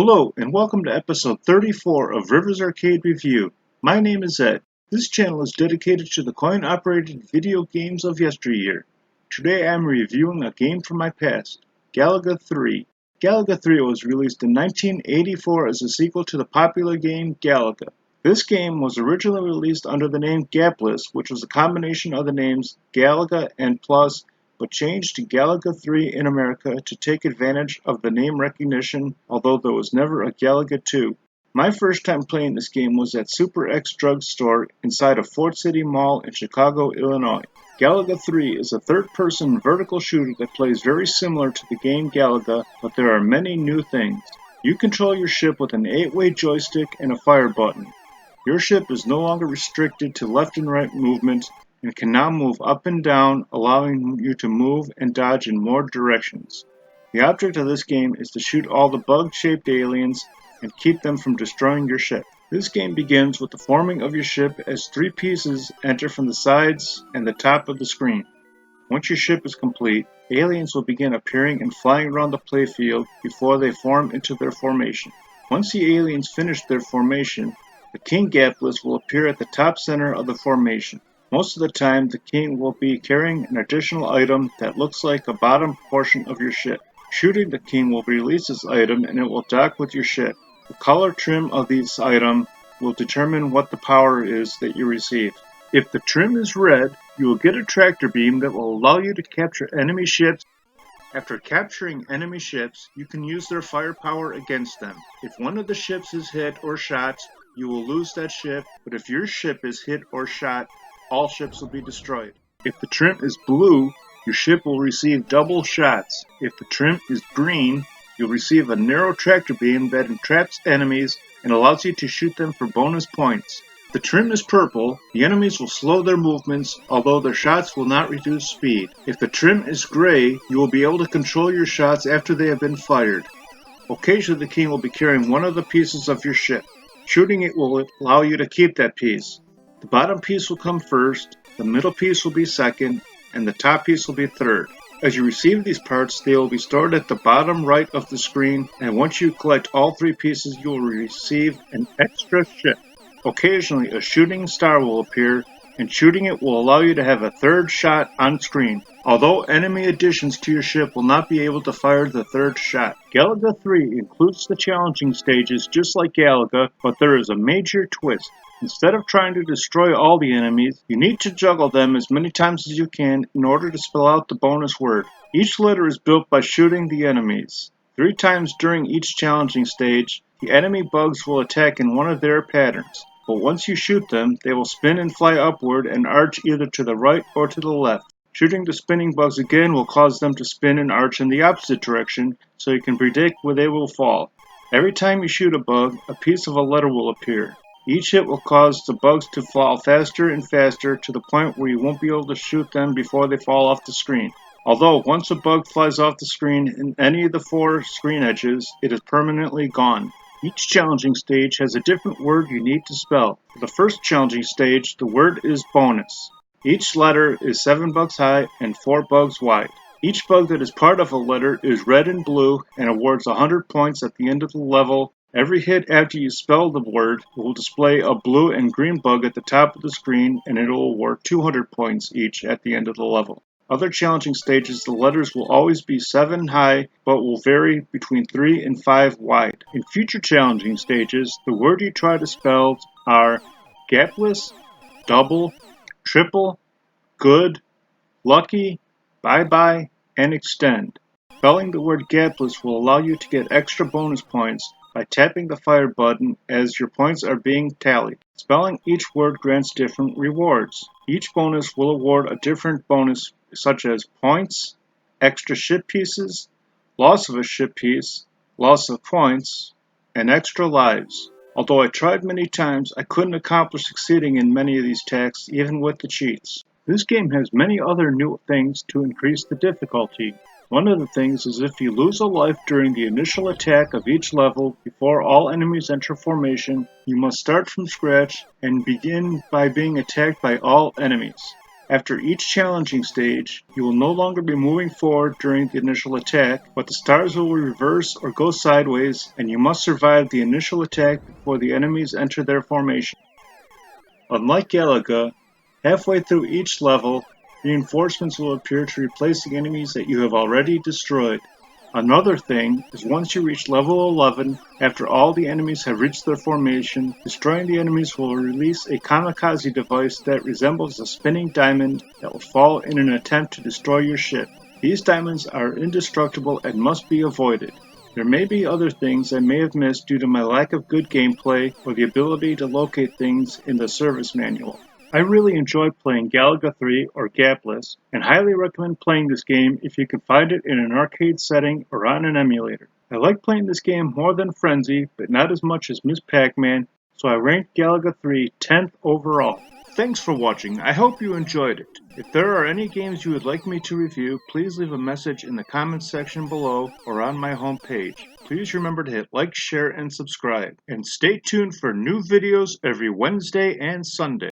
Hello, and welcome to episode 34 of Rivers Arcade Review. My name is Ed. This channel is dedicated to the coin-operated video games of yesteryear. Today I am reviewing a game from my past, Galaga 3. Galaga 3 was released in 1984 as a sequel to the popular game Galaga. This game was originally released under the name Gaplus, which was a combination of the names Galaga and Plus, but changed to Galaga 3 in America to take advantage of the name recognition, although there was never a Galaga 2. My first time playing this game was at Super-X Drugstore inside of Fort City Mall in Chicago, Illinois. Galaga 3 is a third-person vertical shooter that plays very similar to the game Galaga, but there are many new things. You control your ship with an 8-way joystick and a fire button. Your ship is no longer restricted to left and right movement, and can now move up and down, allowing you to move and dodge in more directions. The object of this game is to shoot all the bug-shaped aliens and keep them from destroying your ship. This game begins with the forming of your ship as 3 pieces enter from the sides and the top of the screen. Once your ship is complete, aliens will begin appearing and flying around the playfield before they form into their formation. Once the aliens finish their formation, the King Gaplus will appear at the top center of the formation. Most of the time, the king will be carrying an additional item that looks like a bottom portion of your ship. Shooting the king will release this item and it will dock with your ship. The color trim of this item will determine what the power is that you receive. If the trim is red, you will get a tractor beam that will allow you to capture enemy ships. After capturing enemy ships, you can use their firepower against them. If one of the ships is hit or shot, you will lose that ship, but if your ship is hit or shot, all ships will be destroyed. If the trim is blue, your ship will receive double shots. If the trim is green, you'll receive a narrow tractor beam that entraps enemies and allows you to shoot them for bonus points. If the trim is purple, the enemies will slow their movements, although their shots will not reduce speed. If the trim is gray, you will be able to control your shots after they have been fired. Occasionally the king will be carrying one of the pieces of your ship. Shooting it will allow you to keep that piece. The bottom piece will come first, the middle piece will be second, and the top piece will be third. As you receive these parts, they will be stored at the bottom right of the screen, and once you collect all 3 pieces, you will receive an extra ship. Occasionally, a shooting star will appear, and shooting it will allow you to have a 3rd shot on screen, although enemy additions to your ship will not be able to fire the 3rd shot. Galaga 3 includes the challenging stages just like Galaga, but there is a major twist. Instead of trying to destroy all the enemies, you need to juggle them as many times as you can in order to spell out the bonus word. Each letter is built by shooting the enemies. 3 times during each challenging stage, the enemy bugs will attack in one of their patterns. But once you shoot them, they will spin and fly upward and arch either to the right or to the left. Shooting the spinning bugs again will cause them to spin and arch in the opposite direction, so you can predict where they will fall. Every time you shoot a bug, a piece of a letter will appear. Each hit will cause the bugs to fall faster and faster to the point where you won't be able to shoot them before they fall off the screen. Although once a bug flies off the screen in any of the 4 screen edges, it is permanently gone. Each challenging stage has a different word you need to spell. For the first challenging stage, the word is bonus. Each letter is 7 bugs high and 4 bugs wide. Each bug that is part of a letter is red and blue and awards 100 points at the end of the level. Every hit after you spell the word will display a blue and green bug at the top of the screen, and it will award 200 points each at the end of the level. Other challenging stages, the letters will always be 7 high, but will vary between 3 and 5 wide. In future challenging stages, the word you try to spell are gapless, double, triple, good, lucky, bye-bye, and extend. Spelling the word gapless will allow you to get extra bonus points by tapping the fire button as your points are being tallied. Spelling each word grants different rewards. Each bonus will award a different bonus such as points, extra ship pieces, loss of a ship piece, loss of points, and extra lives. Although I tried many times, I couldn't accomplish succeeding in many of these tasks even with the cheats. This game has many other new things to increase the difficulty. One of the things is if you lose a life during the initial attack of each level before all enemies enter formation, you must start from scratch and begin by being attacked by all enemies. After each challenging stage, you will no longer be moving forward during the initial attack, but the stars will reverse or go sideways, and you must survive the initial attack before the enemies enter their formation. Unlike Galaga, halfway through each level, reinforcements will appear to replace the enemies that you have already destroyed. Another thing is once you reach level 11, after all the enemies have reached their formation, destroying the enemies will release a kamikaze device that resembles a spinning diamond that will fall in an attempt to destroy your ship. These diamonds are indestructible and must be avoided. There may be other things I may have missed due to my lack of good gameplay or the ability to locate things in the service manual. I really enjoy playing Galaga 3 or Gaplus, and highly recommend playing this game if you can find it in an arcade setting or on an emulator. I like playing this game more than Frenzy, but not as much as Miss Pac-Man, so I ranked Galaga 3 10th overall. Thanks for watching, I hope you enjoyed it. If there are any games you would like me to review, please leave a message in the comments section below or on my homepage. Please remember to hit like, share, and subscribe. And stay tuned for new videos every Wednesday and Sunday.